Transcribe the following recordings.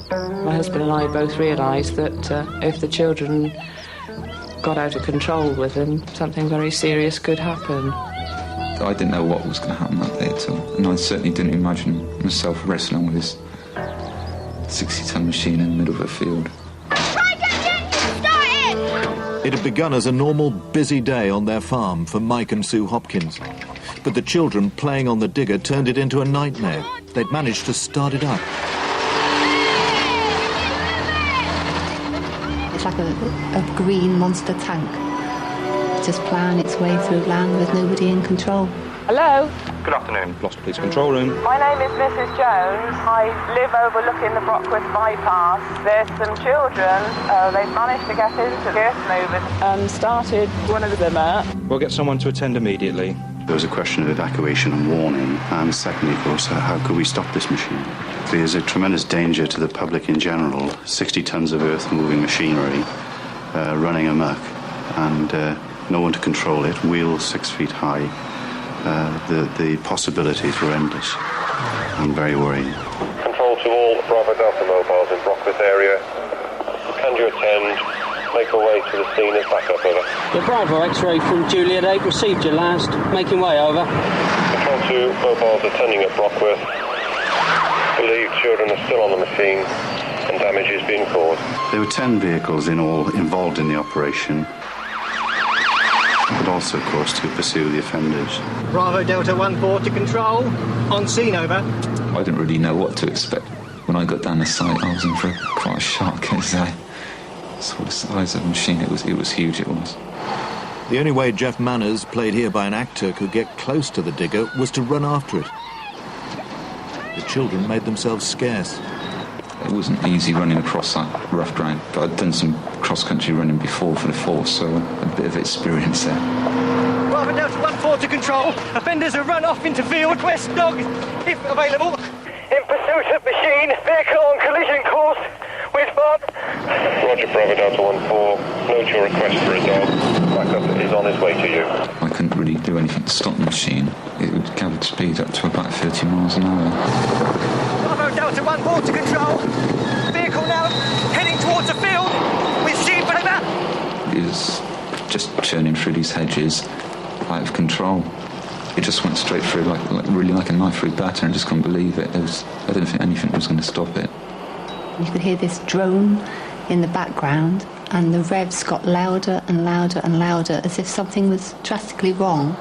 My husband and I both realised that if the children got out of control with him, something very serious could happen. I didn't know what was going to happen that day at all, and I certainly didn't imagine myself wrestling with this 60-ton machine in the middle of a field. It had begun as a normal, busy day on their farm for Mike and Sue Hopkins. But the children playing on the digger turned it into a nightmare. They'd managed to start it up. It's like a green monster tank. Just ploughing its way through land with nobody in control. Hello? Good afternoon, Gloucester Police Control Room. My name is Mrs. Jones. I live overlooking the Brockworth bypass. There's some children. They've managed to get into the earth movers and started one of them out. We'll get someone to attend immediately. There was a question of evacuation and warning, and secondly, of course, how could we stop this machine? There's a tremendous danger to the public in general. 60 tons of earth-moving machinery running amok, and no one to control it, wheels 6 feet high. The possibility is horrendous and very worrying. Control to all Bravo Delta mobiles in Brockworth area. Can you attend? Make your way to the scene as backup, over. The Bravo X-ray from Juliet 8 received your last. Making way, over. Control to mobiles attending at Brockworth. Believe children are still on the machine and damage is being caused. There were 10 vehicles in all involved in the operation, but also, of course, to pursue the offenders. Bravo Delta 14 to control. On scene, over. I didn't really know what to expect. When I got down the site, I was in for quite a shock as I saw the size of the machine. It was huge, it was. The only way Jeff Manners, played here by an actor, could get close to the digger was to run after it. The children made themselves scarce. It wasn't easy running across that rough ground, but I'd done some cross-country running before for the force, so a bit of experience there. Bravo Delta 14 to control. Offenders have run off into field. West dog, if available. In pursuit of machine. Vehicle on collision course with Bob. Roger, Bravo Delta 14. Note your request for a dog. Backup is on its way to you. I couldn't really do anything to stop the machine. It would gather speed up to about 30 miles an hour. Bravo Delta 14 to control. Vehicle now heading towards the field with sheep over. It was just churning through these hedges, out of control. It just went straight through, really like a knife through batter, and just couldn't believe it. I didn't think anything was going to stop it. You could hear this drone in the background, and the revs got louder and louder and louder, as if something was drastically wrong.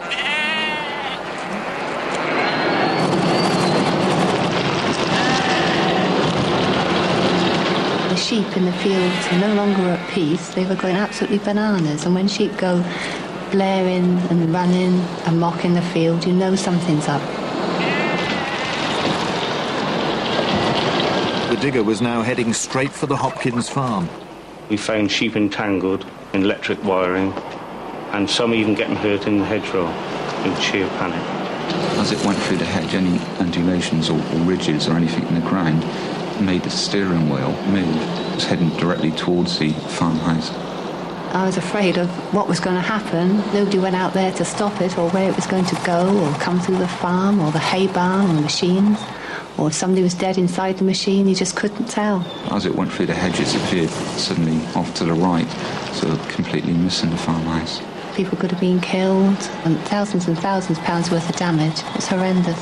The sheep in the fields were no longer at peace. They were going absolutely bananas, and when sheep go blaring and running amok in the field, you know something's up. The digger was now heading straight for the Hopkins farm. We found sheep entangled in electric wiring, and some even getting hurt in the hedgerow in sheer panic. As it went through the hedge, any undulations or ridges or anything in the ground made the steering wheel move. It was heading directly towards the farmhouse. I was afraid of what was going to happen. Nobody went out there to stop it, or where it was going to go, or come through the farm, or the hay barn, or the machines, or if somebody was dead inside the machine. You just couldn't tell. As it went through the hedges, it veered suddenly off to the right, so completely missing the farmhouse. People could have been killed, and thousands of pounds worth of damage. It's horrendous.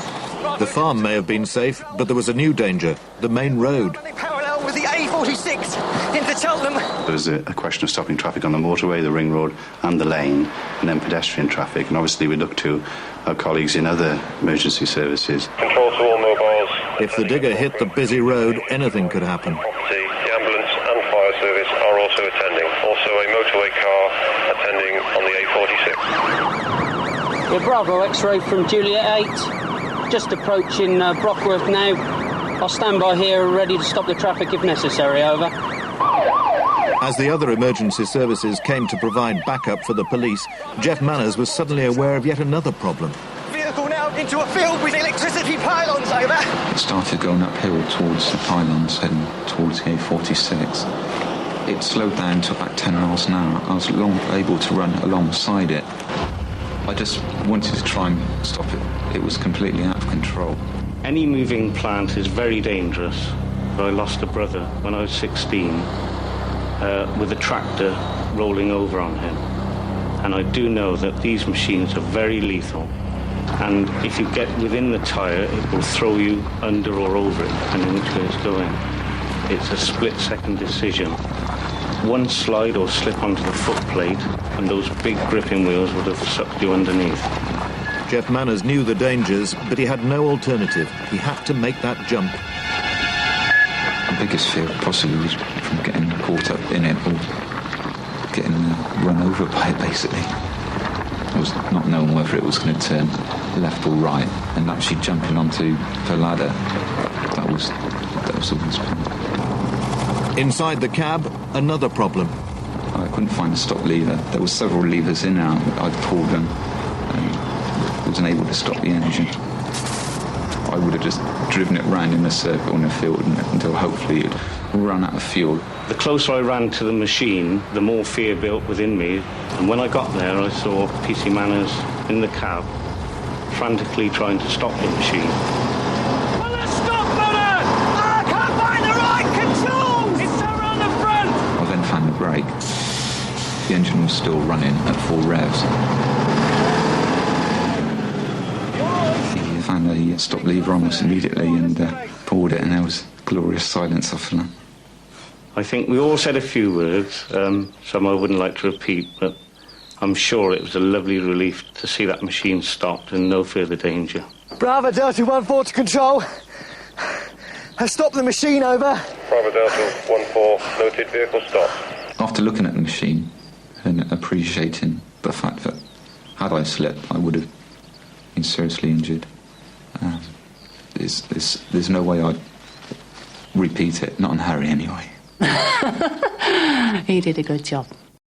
The farm may have been safe, but there was a new danger, the main road. Parallel with the A46 into Cheltenham. There was a question of stopping traffic on the motorway, the ring road and the lane, and then pedestrian traffic. And obviously we look to our colleagues in other emergency services. Control to all mobiles. If the digger hit the busy road, anything could happen. The ambulance and fire service are also attending. Also a motorway car attending on the A46. The Bravo X-ray from Juliet 8. Just approaching Brockworth now. I'll stand by here ready to stop the traffic if necessary, over. As the other emergency services came to provide backup for the police, Jeff Manners was suddenly aware of yet another problem. Vehicle now into a field with electricity pylons, over. It started going uphill towards the pylons, heading towards the A46. It slowed down to about 10 miles an hour. I was able to run alongside it. I just wanted to try and stop it. It was completely out of control. Any moving plant is very dangerous, but I lost a brother when I was 16 with a tractor rolling over on him. And I do know that these machines are very lethal. And if you get within the tyre, it will throw you under or over it, depending which way it's going. It's a split-second decision. One slide or slip onto the foot plate, and those big gripping wheels would have sucked you underneath. Jeff Manners knew the dangers, but he had no alternative. He had to make that jump. The biggest fear possibly was from getting caught up in it or getting run over by it, basically. I was not knowing whether it was going to turn left or right, and actually jumping onto the ladder, that was always fun. Inside the cab, another problem. I couldn't find a stop lever. There were several levers in there. I'd pulled them and wasn't able to stop the engine. I would have just driven it round in a circle in the field until hopefully it run out of fuel. The closer I ran to the machine, the more fear built within me. And when I got there, I saw PC Manners in the cab, frantically trying to stop the machine. Well, let's stop, Manners! I can't find the right controls! It's around the front! I then found the brake. The engine was still running at full revs. I found a stop lever almost immediately and pulled it, and there was glorious silence after that. I think we all said a few words, some I wouldn't like to repeat, but I'm sure it was a lovely relief to see that machine stopped and no further danger. Bravo Delta 14 to control. I've stopped the machine, over. Bravo Delta 14, noted vehicle stopped. After looking at the machine and appreciating the fact that had I slipped, I would have been seriously injured, there's no way I'd repeat it, not on Harry anyway. He did a good job.